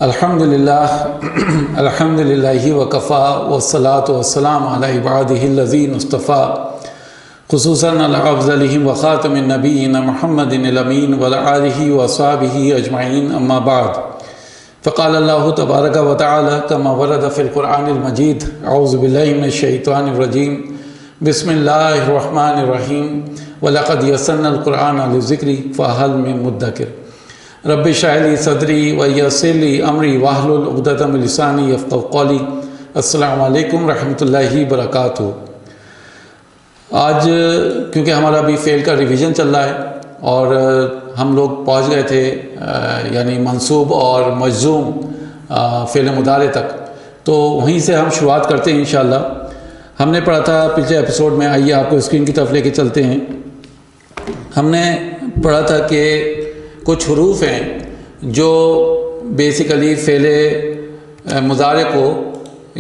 الحمدللہ الحمدللہ وکفا والصلاة والسلام علی عبادہ الذین اصطفیٰ خصوصاً علی افضلہم وخاتم النبیین محمد الامین وعلی آلہ واصحابہ اجمعین اما بعد فقال اللہ تبارک و تعالی کما ورد فی القرآن المجید اعوذ باللہ من الشیطان الرجیم بسم اللہ الرحمن الرحیم وَلَقَدْ يَسَّرْنَا الْقُرْآنَ لِلذِّكْرِ فَهَلْ مِن مُدَّكِرٍ رب اشرح لي صدری ویسر لي امری واحلل عقدۃ من لسانی یفقهوا قولی۔ السلام علیکم رحمۃ اللہ وبرکاتہ۔ آج کیونکہ ہمارا ابھی فعل کا ریویژن چل رہا ہے اور ہم لوگ پہنچ گئے تھے یعنی منصوب اور مجزوم فعل مضارع تک، تو وہیں سے ہم شروعات کرتے ہیں انشاءاللہ۔ ہم نے پڑھا تھا پچھلے ایپیسوڈ میں، آئیے آپ کو اسکرین کی طرف لے کے چلتے ہیں۔ ہم نے پڑھا تھا کہ کچھ حروف ہیں جو بیسیکلی فعل مضارع کو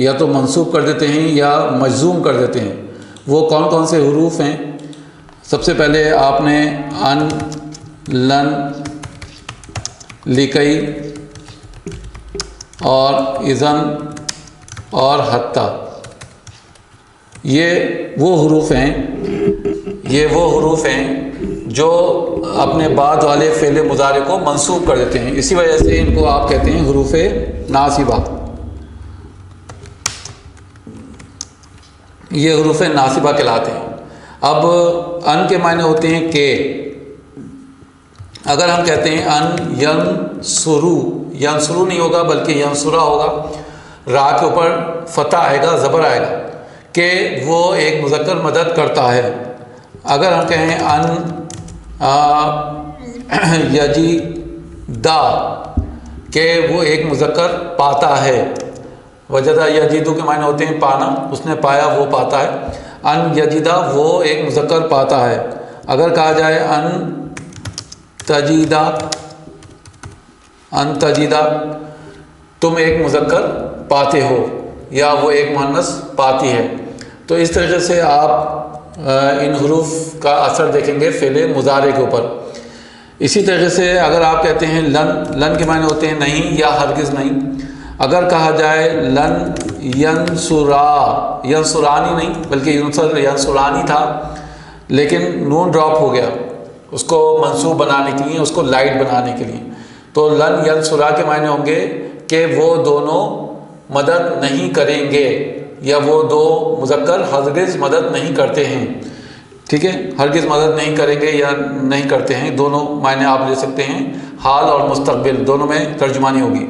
یا تو منصوب کر دیتے ہیں یا مجزوم کر دیتے ہیں۔ وہ کون کون سے حروف ہیں؟ سب سے پہلے آپ نے ان، لن، لکی اور اذن اور حتی، یہ وہ حروف ہیں جو اپنے بعد والے فعل مضارع کو منصوب کر دیتے ہیں۔ اسی وجہ سے ان کو آپ کہتے ہیں حروف ناصبہ۔ یہ حروف ناصبہ کہلاتے ہیں۔ اب ان کے معنی ہوتے ہیں کہ اگر ہم کہتے ہیں ان ینصرو، ینصرو نہیں ہوگا بلکہ ینصرا ہوگا، را کے اوپر فتح آئے گا، زبر آئے گا کہ وہ ایک مذکر مدد کرتا ہے۔ اگر ہم کہیں ان یجیدہ کہ وہ ایک مذکر پاتا ہے، وجدہ یجیدو کے معنی ہوتے ہیں پانا، اس نے پایا وہ پاتا ہے۔ ان یجیدہ وہ ایک مذکر پاتا ہے۔ اگر کہا جائے ان تجیدہ تم ایک مذکر پاتے ہو، یا وہ ایک مؤنث پاتی ہے۔ تو اس طریقے سے آپ ان حروف کا اثر دیکھیں گے فعل مضارع کے اوپر۔ اسی طریقے سے اگر آپ کہتے ہیں لن، لن کے معنی ہوتے ہیں نہیں یا ہرگز نہیں۔ اگر کہا جائے لن ینصرا، ینصرانی نہیں بلکہ ینصرانی تھا لیکن نون ڈراپ ہو گیا اس کو منصوب بنانے کے لیے، اس کو لائٹ بنانے کے لیے، تو لن ینصرا کے معنی ہوں گے کہ وہ دونوں مدد نہیں کریں گے، یا وہ دو مذکر ہرگز مدد نہیں کرتے ہیں۔ ٹھیک ہے، ہرگز مدد نہیں کریں گے یا نہیں کرتے ہیں، دونوں معنی آپ لے سکتے ہیں، حال اور مستقبل دونوں میں ترجمانی ہوگی۔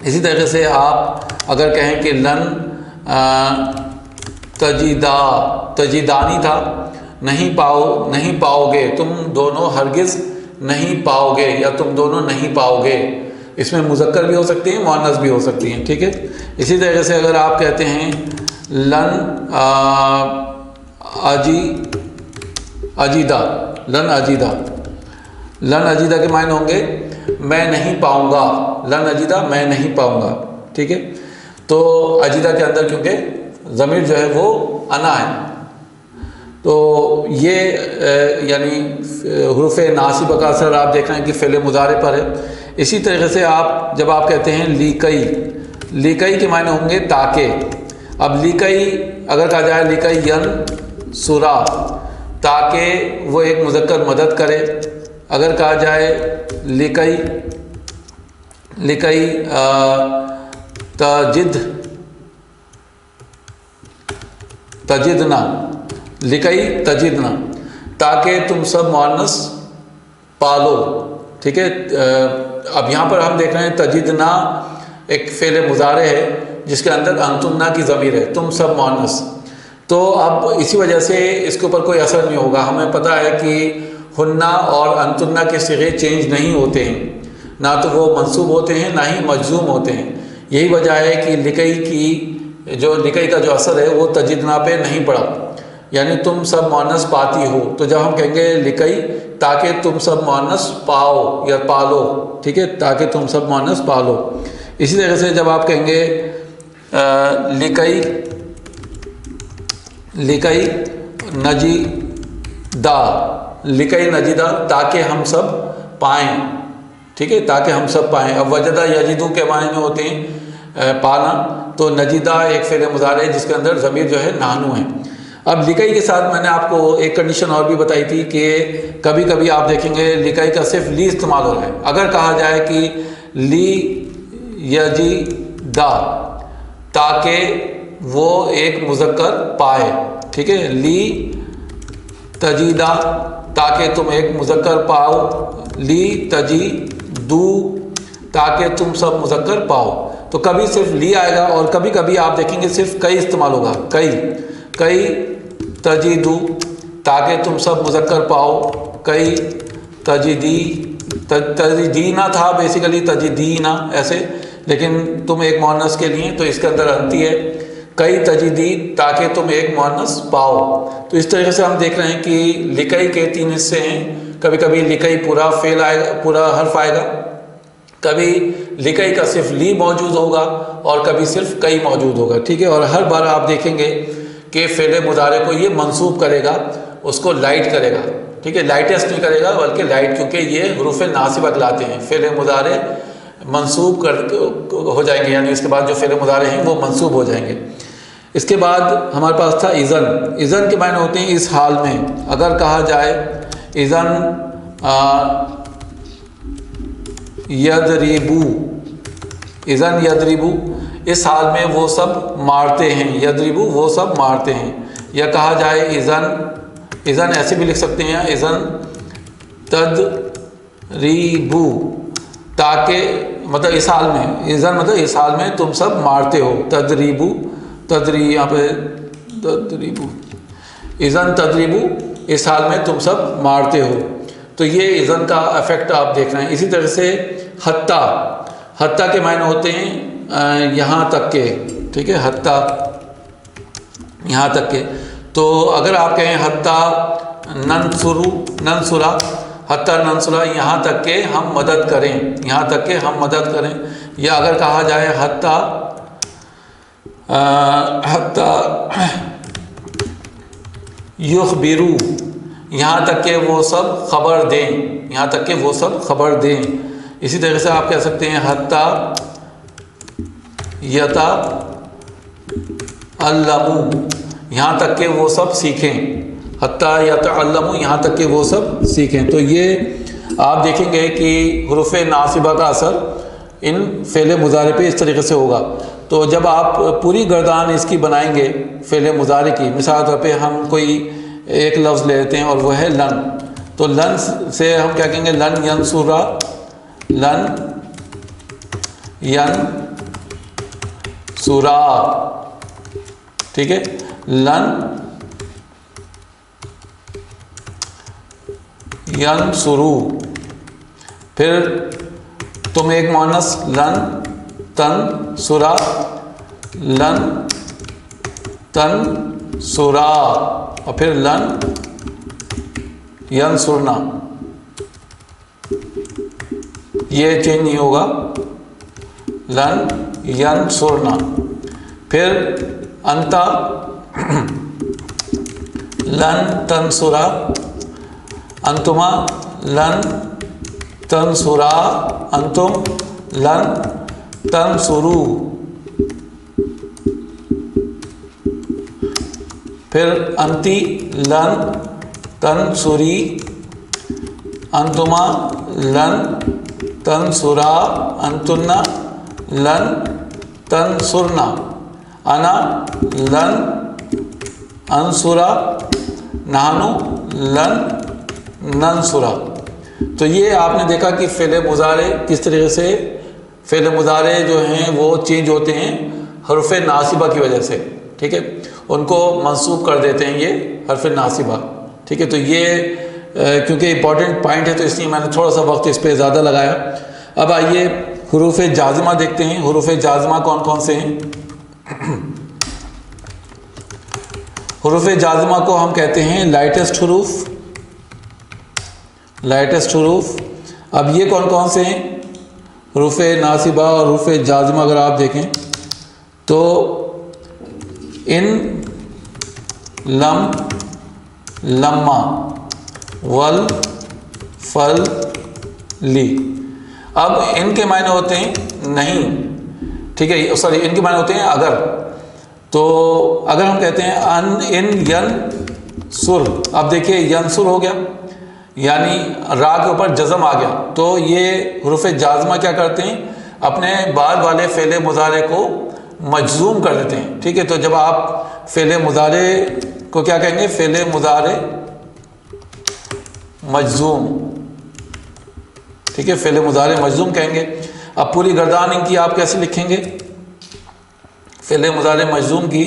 اسی طریقے سے آپ اگر کہیں کہ لن تجیدانی تھا، نہیں پاؤ گے، تم دونوں ہرگز نہیں پاؤ گے یا تم دونوں نہیں پاؤ گے، اس میں مذکر بھی ہو سکتی ہیں، مؤنث بھی ہو سکتی ہیں۔ ٹھیک ہے، اسی طریقے سے اگر آپ کہتے ہیں لن اجیدہ، لن اجیدہ کے معنی ہوں گے میں نہیں پاؤں گا، لن اجیدہ میں نہیں پاؤں گا۔ ٹھیک ہے، تو اجیدہ کے اندر کیونکہ ضمیر جو ہے وہ انا ہے، تو یہ یعنی حروف ناصبہ کا اثر آپ دیکھ رہے ہیں کہ فعل مضارع پر ہے۔ اسی طریقے سے آپ جب آپ کہتے ہیں لیکئی کے معنی ہوں گے تاکہ۔ اب لیکئی اگر کہا جائے لیکئی ینصرا تاکہ وہ ایک مذکر مدد کرے، اگر کہا جائے لیکئی تجدنا، لیکئی تجدنا تاکہ تم سب مؤنث پالو۔ ٹھیک ہے، اب یہاں پر ہم دیکھ رہے ہیں تجدنا ایک فعل مضارع ہے جس کے اندر انتنا کی ضمیر ہے، تم سب مؤنث، تو اب اسی وجہ سے اس کے اوپر کوئی اثر نہیں ہوگا۔ ہمیں پتہ ہے کہ ہننا اور انتنا کے صیغے چینج نہیں ہوتے ہیں، نہ تو وہ منصوب ہوتے ہیں نہ ہی مجزوم ہوتے ہیں۔ یہی وجہ ہے کہ لکی کا جو اثر ہے وہ تجدنا پہ نہیں پڑا، یعنی تم سب مؤنث پاتی ہو، تو جب ہم کہیں گے لکی تاکہ تم سب مؤنث پاؤ یا پالو، ٹھیک ہے، تاکہ تم سب مؤنث پالو۔ اسی طرح سے جب آپ کہیں گے لکی نجیدہ، لکی نجیدہ تاکہ ہم سب پائیں، ٹھیک ہے، تاکہ ہم سب پائیں۔ اب وجدہ یجدو کے معنی میں ہوتے ہیں پانا، تو نجدہ ایک فعل مضارع ہے جس کے اندر ضمیر جو ہے نحنو ہے۔ اب لکئی کے ساتھ میں نے آپ کو ایک کنڈیشن اور بھی بتائی تھی کہ کبھی کبھی آپ دیکھیں گے لکئی کا صرف لی استعمال ہو رہا ہے۔ اگر کہا جائے کہ لی یجدہ، تاکہ وہ ایک مذکر پائے، ٹھیک ہے، لی تجیدہ، تاکہ تم ایک مذکر پاؤ، لی تجیدو، تاکہ تم سب مذکر پاؤ، تو کبھی صرف لی آئے گا، اور کبھی کبھی آپ دیکھیں گے صرف کئی استعمال ہوگا، کئی تجیدو، تاکہ تم سب مذکر پاؤ، کئی تجدینا تھا بیسیکلی، تجدینا ایسے، لیکن تم ایک مؤنث کے لیے تو اس کے اندر انتی ہے، کئی تجدید، تاکہ تم ایک مؤنث پاؤ۔ تو اس طریقے سے ہم دیکھ رہے ہیں کہ لکئی کے 3 حصے ہیں۔ کبھی کبھی لکئی پورا فعل آئے گا، پورا حرف آئے گا، کبھی لکئی کا صرف لی موجود ہوگا، اور کبھی صرف کئی موجود ہوگا، ٹھیک ہے۔ اور ہر بار آپ دیکھیں گے کہ فعل مضارع کو یہ منصوب کرے گا، اس کو لائٹ کرے گا، ٹھیک ہے، لائٹسٹ نہیں کرے گا بلکہ لائٹ، کیونکہ یہ حروف ناصبہ کہلاتے ہیں۔ فعل مضارع منصوب ہو جائیں گے، یعنی اس کے بعد جو فعل مضارع ہیں وہ منصوب ہو جائیں گے۔ اس کے بعد ہمارے پاس تھا اذن۔ اذن کے معنی ہوتے ہیں اس حال میں، اگر کہا جائے اذن یضربو، اذن یضربو، اس حال میں وہ سب مارتے ہیں، یضربو وہ سب مارتے ہیں۔ یا کہا جائے اذن ایسے بھی لکھ سکتے ہیں، اذن تضربو، تاکہ مطلب اس حال میں، اذن مطلب اس حال میں تم سب مارتے ہو، تضربو، یہاں پہ تضربو، اذن تضربو، اس حال میں تم سب مارتے ہو۔ تو یہ اذن کا افیکٹ آپ دیکھ رہے ہیں۔ اسی طرح سے حتیٰ کے معنی ہوتے ہیں یہاں تک کہ، ٹھیک ہے، حتیٰ یہاں تک کہ، تو اگر آپ کہیں حتیٰ ننصرہ، حتیٰ ننصرہ، یہاں تک کہ ہم مدد کریں، یہاں تک کہ ہم مدد کریں۔ یا اگر کہا جائے حتیٰ یخبرو، یہاں تک کہ وہ سب خبر دیں، یہاں تک کہ وہ سب خبر دیں۔ اسی طرح سے آپ کہہ سکتے ہیں حتیٰ یتعلموا، یہاں تک کہ وہ سب سیکھیں، حتیٰ یتعلموا، یہاں تک کہ وہ سب سیکھیں۔ تو یہ آپ دیکھیں گے کہ حروف ناصبہ کا اثر ان فعل مضارع پہ اس طریقے سے ہوگا۔ تو جب آپ پوری گردان اس کی بنائیں گے فعل مضارع کی، مثال طور پہ ہم کوئی ایک لفظ لے لیتے ہیں اور وہ ہے لن، تو لن سے ہم کیا کہیں گے، لن ینصرا، لن ینصرا، ٹھیک ہے، لن ینصرو۔ پھر تم ایک مؤنث، لن تنصرا، لن تنصرا، اور پھر لن ینصرنا، یہ چینج نہیں ہوگا، لن ینصرنا۔ پھر انتا لن تنصرا، انتما لن تنصرا، انتم لن تنصرو۔ پھر انتی لن تنصری، انتما لن تنصرا، انتن لن تنصرنا، انا لن انصرا، نحن لن ننصرا۔ تو یہ آپ نے دیکھا کہ فعل مضارع کس طریقے سے، فعل مضارع جو ہیں وہ چینج ہوتے ہیں حروف ناصبہ کی وجہ سے، ٹھیک ہے، ان کو منصوب کر دیتے ہیں یہ حرف ناصبہ، ٹھیک ہے۔ تو یہ کیونکہ امپورٹنٹ پوائنٹ ہے تو اس لیے میں نے تھوڑا سا وقت اس پہ زیادہ لگایا۔ اب آئیے حروف جازمہ دیکھتے ہیں۔ حروف جازمہ کون کون سے ہیں؟ حروف جازمہ کو ہم کہتے ہیں لائٹسٹ حروف، لائٹسٹ حروف۔ اب یہ کون کون سے ہیں؟ حروف ناصبہ اور حروف جازمہ اگر آپ دیکھیں تو ان، لم، لما، ول، فل، لی۔ اب ان کے معنی ہوتے ہیں نہیں، ٹھیک ہے، سوری ان کے معنی ہوتے ہیں اگر. تو اگر ہم کہتے ہیں ان ینصر، اب دیکھیے ینصر ہو گیا یعنی را کے اوپر جزم آ گیا، تو یہ حروف جازمہ کیا کرتے ہیں اپنے بعد والے فعل مضارع کو مجزوم کر دیتے ہیں. ٹھیک ہے، تو جب آپ فعل مضارع کو کیا کہیں گے، فعل مضارع مجزوم، ٹھیک ہے، فعل مضارع مجزوم کہیں گے. اب پوری گردان ان کی آپ کیسے لکھیں گے، فعل مضارع مجزوم کی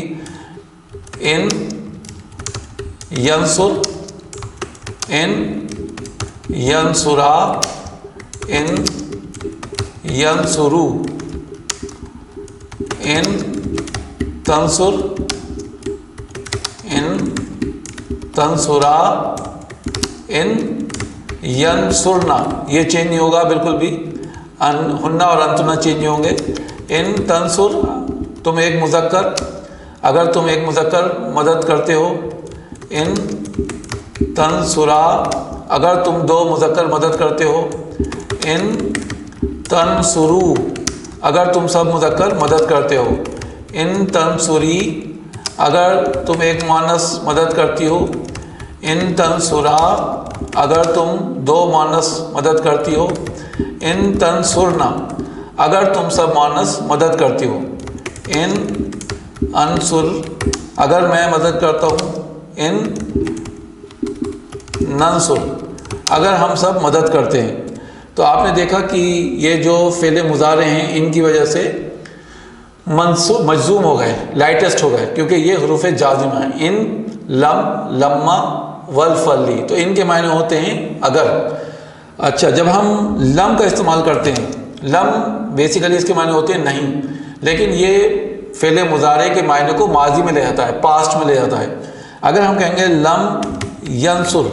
ان ینصر، ان ینصرا، ان ینصرو، ان تنصر، ان تنصرا، ان ینصرنا. یہ چینج نہیں ہوگا بالکل بھی، ہننا اور انتنا چینج نہیں ہوں گے. ان تنصر تم ایک مذکر، اگر تم ایک مذکر مدد کرتے ہو. ان تنصرا اگر تم دو مذکر مدد کرتے ہو. ان تنصرو اگر تم سب مذکر مدد کرتے ہو. ان تنصری اگر تم ایک مؤنث مدد کرتی ہو. ان تنصرا اگر تم دو مؤنث مدد کرتی ہو. ان تنصرنا اگر تم سب مؤنث مدد کرتی ہو. ان انصر اگر میں مدد کرتا ہوں. ان ننصر اگر ہم سب مدد کرتے ہیں. تو آپ نے دیکھا کہ یہ جو فعل مضارع ہیں ان کی وجہ سے مجزوم ہو گئے، لائٹسٹ ہو گئے، کیونکہ یہ حروف جازمہ ہیں. ان، لم، لما، والفلی، تو ان کے معنی ہوتے ہیں اگر. اچھا، جب ہم لم کا استعمال کرتے ہیں، لم بیسیکلی اس کے معنی ہوتے ہیں نہیں، لیکن یہ فعل مضارع کے معنی کو ماضی میں لے جاتا ہے، پاسٹ میں لے جاتا ہے. اگر ہم کہیں گے لم ینصر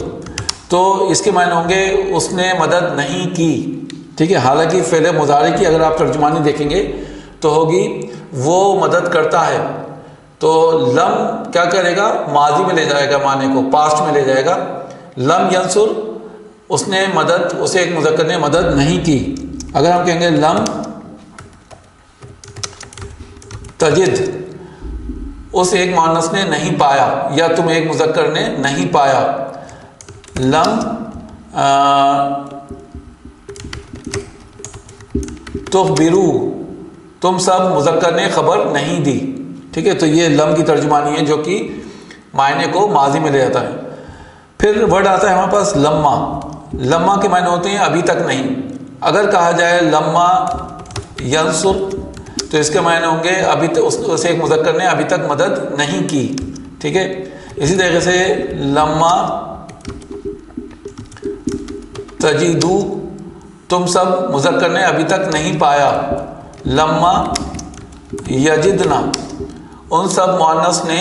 تو اس کے معنی ہوں گے اس نے مدد نہیں کی. ٹھیک ہے، حالانکہ فعل مضارع کی اگر آپ ترجمانی دیکھیں گے تو ہوگی وہ مدد کرتا ہے. تو لم کیا کرے گا، ماضی میں لے جائے گا معنی کو، پاسٹ میں لے جائے گا. لم ینصر اس نے مدد، اسے ایک مذکر نے مدد نہیں کی. اگر ہم کہیں گے لم تجد اس ایک مؤنث نے نہیں پایا، یا تم ایک مذکر نے نہیں پایا. لم تخبرو تم سب مذکر نے خبر نہیں دی. ٹھیک ہے، تو یہ لم کی ترجمانی ہے جو کہ معنی کو ماضی میں لے جاتا ہے. پھر ورڈ آتا ہے ہمارے پاس لما. لما کے معنی ہوتے ہیں ابھی تک نہیں. اگر کہا جائے لما ینصر تو اس کے معنی ہوں گے ابھی اسے ایک مذکر نے ابھی تک مدد نہیں کی. ٹھیک ہے، اسی طریقے سے لما تجدو تم سب مذکر نے ابھی تک نہیں پایا. لما یجدنا ان سب مؤنث نے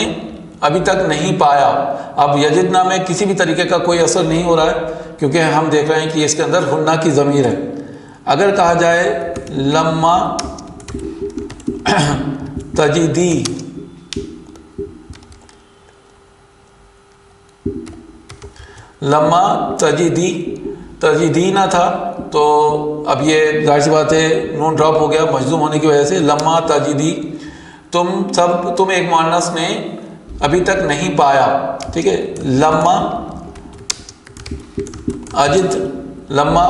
ابھی تک نہیں پایا. اب یجدنا میں کسی بھی طریقے کا کوئی اثر نہیں ہو رہا ہے کیونکہ ہم دیکھ رہے ہیں کہ اس کے اندر ہننا کی ضمیر ہے. اگر کہا جائے لما تجدی لما تجدینا تھا تو اب یہ ظاہر سی بات ہے نون ڈراپ ہو گیا مجزوم ہونے کی وجہ سے. لما تجدی تم ایک مؤنث نے ابھی تک نہیں پایا. ٹھیک ہے، لما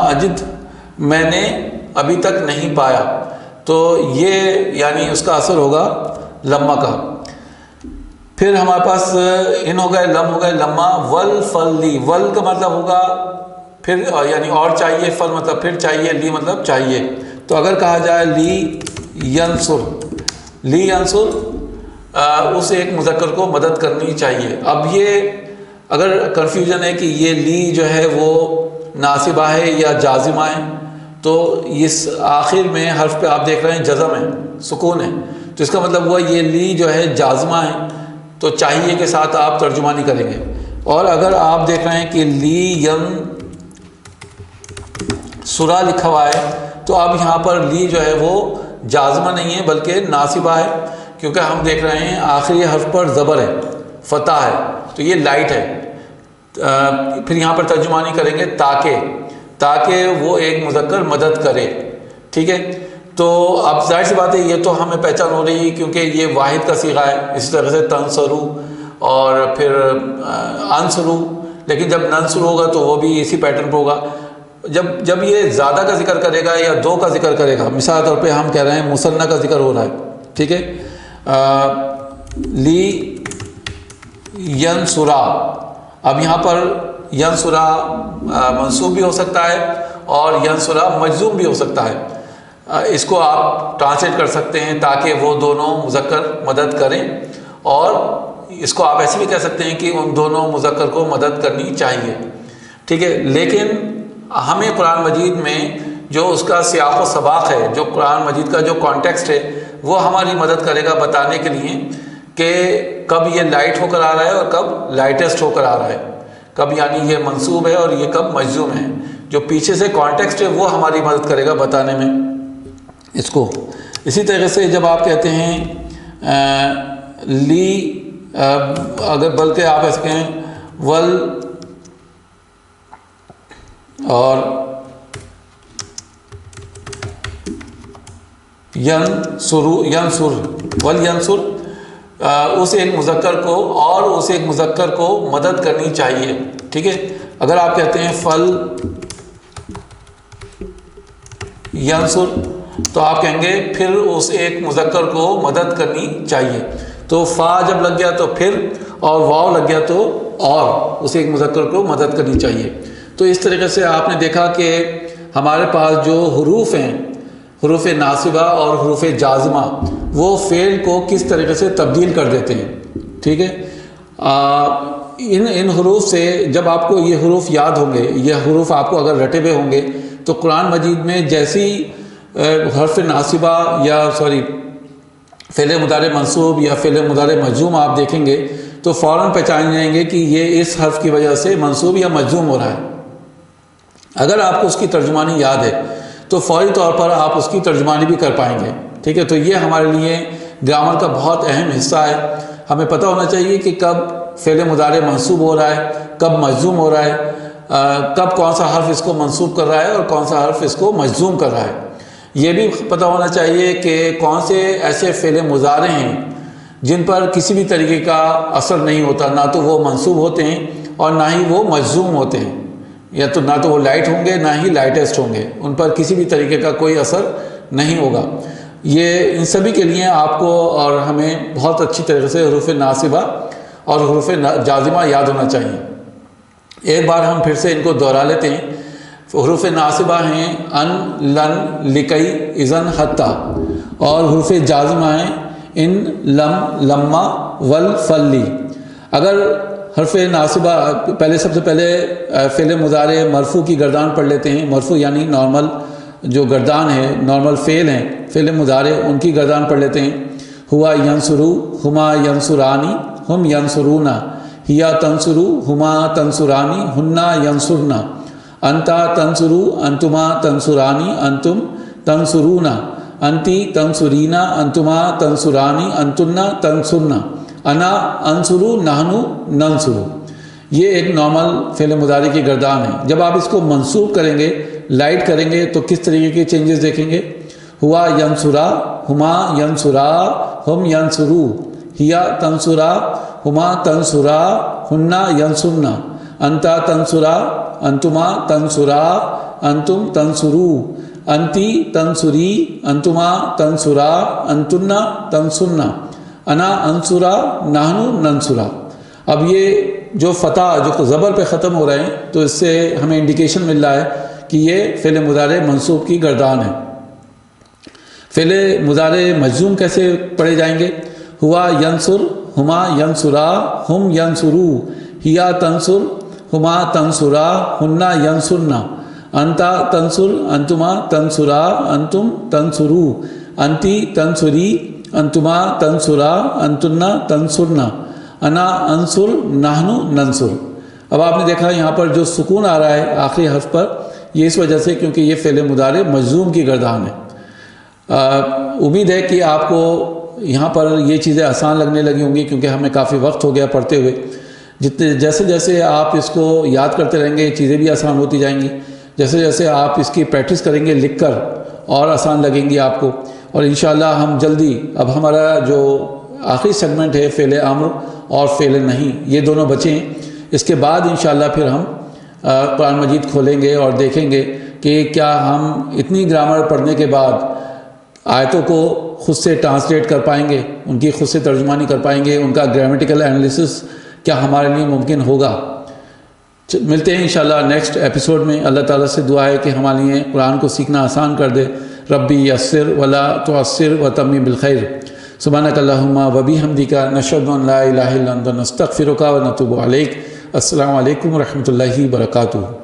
اجد میں نے ابھی تک نہیں پایا. تو یہ یعنی اس کا اثر ہوگا لما کا. پھر ہمارے پاس ان ہو گئے، لم ہو گئے. لما والفلی، ول کا مطلب ہوگا پھر یعنی اور چاہیے، فل مطلب پھر چاہیے، لی مطلب چاہیے. تو اگر کہا جائے لی ینصر اس ایک مذکر کو مدد کرنی چاہیے. اب یہ اگر کنفیوژن ہے کہ یہ لی جو ہے وہ ناصبہ ہے یا جازمہ ہے، تو اس آخر میں حرف پہ آپ دیکھ رہے ہیں جزم ہے، سکون ہے، تو اس کا مطلب ہوا یہ لی جو ہے جازمہ ہے، تو چاہیے کے ساتھ آپ ترجمانی کریں گے. اور اگر آپ دیکھ رہے ہیں کہ لی ین سرا لکھا ہوا ہے تو اب یہاں پر لی جو ہے وہ جازمہ نہیں ہے بلکہ ناصبہ ہے، کیونکہ ہم دیکھ رہے ہیں آخری حرف پر زبر ہے، فتح ہے، تو یہ لائٹ ہے. پھر یہاں پر ترجمانی کریں گے تاکہ وہ ایک مذکر مدد کرے. ٹھیک ہے، تو اب ظاہر سی بات ہے یہ تو ہمیں پہچان ہو رہی ہے کیونکہ یہ واحد کا صیغہ ہے. اسی طرح سے تنصرو اور پھر انصرو، لیکن جب ننصر ہوگا تو وہ بھی اسی پیٹرن پہ ہوگا. جب یہ زیادہ کا ذکر کرے گا یا دو کا ذکر کرے گا، مثال طور پہ ہم کہہ رہے ہیں مثنیٰ کا ذکر ہو رہا ہے، ٹھیک ہے، لی ینصرا. اب یہاں پر ینصرا منصوب بھی ہو سکتا ہے اور ینصرا مجزوم بھی ہو سکتا ہے. اس کو آپ ٹرانسلیٹ کر سکتے ہیں تاکہ وہ دونوں مذکر مدد کریں، اور اس کو آپ ایسے بھی کہہ سکتے ہیں کہ ان دونوں مذکر کو مدد کرنی چاہیے، ٹھیک ہے. لیکن ہمیں قرآن مجید میں جو اس کا سیاق و سباق ہے، جو قرآن مجید کا جو کانٹیکسٹ ہے، وہ ہماری مدد کرے گا بتانے کے لیے کہ کب یہ لائٹ ہو کر آ رہا ہے اور کب لائٹسٹ ہو کر آ رہا ہے، کب یعنی یہ منصوب ہے اور یہ کب مجزوم ہے. جو پیچھے سے کانٹیکسٹ ہے وہ ہماری مدد کرے گا بتانے میں اس کو. اسی طریقے سے جب آپ کہتے ہیں لی، اگر بلکہ آپ ایسے کہیں ول اور ینصر ول ینصر، اس ایک مذکر کو اور اس ایک مذکر کو مدد کرنی چاہیے، ٹھیک ہے. اگر آپ کہتے ہیں فل ینصر تو آپ کہیں گے پھر اس ایک مذکر کو مدد کرنی چاہیے. تو فا جب لگ گیا تو پھر، اور واو لگ گیا تو اور، اس ایک مذکر کو مدد کرنی چاہیے. تو اس طریقے سے آپ نے دیکھا کہ ہمارے پاس جو حروف ہیں، حروف ناصبہ اور حروف جازمہ، وہ فعل کو کس طریقے سے تبدیل کر دیتے ہیں، ٹھیک ہے. ان حروف سے جب آپ کو یہ حروف یاد ہوں گے، یہ حروف آپ کو اگر رٹے ہوئے ہوں گے، تو قرآن مجید میں جیسی حرف ناصبہ یا فعل مضارع منصوب یا فعل مضارع مجزوم آپ دیکھیں گے تو فوراً پہچان جائیں گے کہ یہ اس حرف کی وجہ سے منصوب یا مجزوم ہو رہا ہے. اگر آپ کو اس کی ترجمانی یاد ہے تو فوری طور پر آپ اس کی ترجمانی بھی کر پائیں گے، ٹھیک ہے. تو یہ ہمارے لیے گرامر کا بہت اہم حصہ ہے. ہمیں پتہ ہونا چاہیے کہ کب فعل مضارع منصوب ہو رہا ہے، کب مجزوم ہو رہا ہے، کب کون سا حرف اس کو منصوب کر رہا ہے اور کون سا حرف اس کو مجزوم کر رہا ہے. یہ بھی پتہ ہونا چاہیے کہ کون سے ایسے فعل مضارع ہیں جن پر کسی بھی طریقے کا اثر نہیں ہوتا، نہ تو وہ منصوب ہوتے ہیں اور نہ ہی وہ مجزوم ہوتے ہیں، یا تو نہ تو وہ لائٹ ہوں گے نہ ہی لائٹسٹ ہوں گے، ان پر کسی بھی طریقے کا کوئی اثر نہیں ہوگا. یہ ان سبھی کے لیے آپ کو اور ہمیں بہت اچھی طریقے سے حروف ناصبہ اور حروف جازمہ یاد ہونا چاہیے. ایک بار ہم پھر سے ان کو دہرا لیتے ہیں. حروف ناصبہ ہیں ان، لن، لکئی، اذن، حتی، اور حروف جازمہ ہیں ان، لم، لما، ول، فلی. اگر حرف ناصبہ پہلے، سب سے پہلے فعل مضارع مرفوع کی گردان پڑھ لیتے ہیں. مرفوع یعنی نارمل جو گردان ہے، نارمل فعل ہیں فعل مضارع، ان کی گردان پڑھ لیتے ہیں. ہوا ینصرو، ہما ینصرانی، ہم ینصرونا، ہیا تنصرو، ہما تنصرانی، ہننا ینصرنا، انتا تنصرو، انتما تنصرانی، انتم تنصرونا، انتی تنصرینا، انتما تنصرانی، انتنا تنصرنا، انا انصرو، نحنو ننصرو. یہ ایک نارمل فعل مضارع کی گردان ہے. جب آپ اس کو منصوب کریں گے، لائٹ کریں گے، تو کس طریقے کے چینجز دیکھیں گے. ہوا ینصرا، ہما ینصرا، ہم ینصرو، ہیا تنصرا، ہما تنصرا، ہننا ینصرنا، انتا تنصرا، انتما تنصرا، انتم تنصرو، انتی تنصری، انتما تنصرا، انتنا تنصرنا، انا انصرا، نحنو ننصرا. اب یہ جو فتح جو زبر پہ ختم ہو رہے ہیں تو اس سے ہمیں انڈیکیشن مل رہا ہے کہ یہ فعل مضارع منصوب کی گردان ہے. فعل مضارع مجزوم کیسے پڑھے جائیں گے. ہوا ینصر، ہما ینصرا، ہم ینصرو، ہیا تنصر، ہما تنصرا، ہننا ینصرنا، انتا تنصر، انتما تنصرا، انتم تنصرو، انتی تنصری، انتما تنصرا، انتنا تنصرنا، انا انصر، نحنو ننصر. اب آپ نے دیکھا یہاں پر جو سکون آ رہا ہے آخری حرف پر، یہ اس وجہ سے کیونکہ یہ فعل مضارع مجزوم کی گردان ہے. امید ہے کہ آپ کو یہاں پر یہ چیزیں آسان لگنے لگی ہوں گی کیونکہ ہمیں کافی وقت ہو گیا پڑھتے ہوئے. جیسے جیسے آپ اس کو یاد کرتے رہیں گے چیزیں بھی آسان ہوتی جائیں گی. جیسے جیسے آپ اس کی پریکٹس کریں گے لکھ کر اور آسان لگیں گی آپ کو. اور انشاءاللہ ہم جلدی، اب ہمارا جو آخری سیگمنٹ ہے فعل امر اور فعل نہیں، یہ دونوں بچیں. اس کے بعد انشاءاللہ پھر ہم قرآن مجید کھولیں گے اور دیکھیں گے کہ کیا ہم اتنی گرامر پڑھنے کے بعد آیتوں کو خود سے ٹرانسلیٹ کر پائیں گے، ان کی خود سے ترجمانی کر پائیں گے، ان کا گرامیٹیکل انالیسس کیا ہمارے لیے ممکن ہوگا. ملتے ہیں انشاءاللہ نیکسٹ ایپیسوڈ میں. اللہ تعالیٰ سے دعا ہے کہ ہمارے لیے قرآن کو سیکھنا آسان کر دے. ربی یسر ولا تعسر وتمم بالخیر. سبحانک اللہم وبحمدک نشہد ان لا الہ الا انت نستغفرک ونتوب الیک. السلام علیکم ورحمۃ اللہ وبرکاتہ.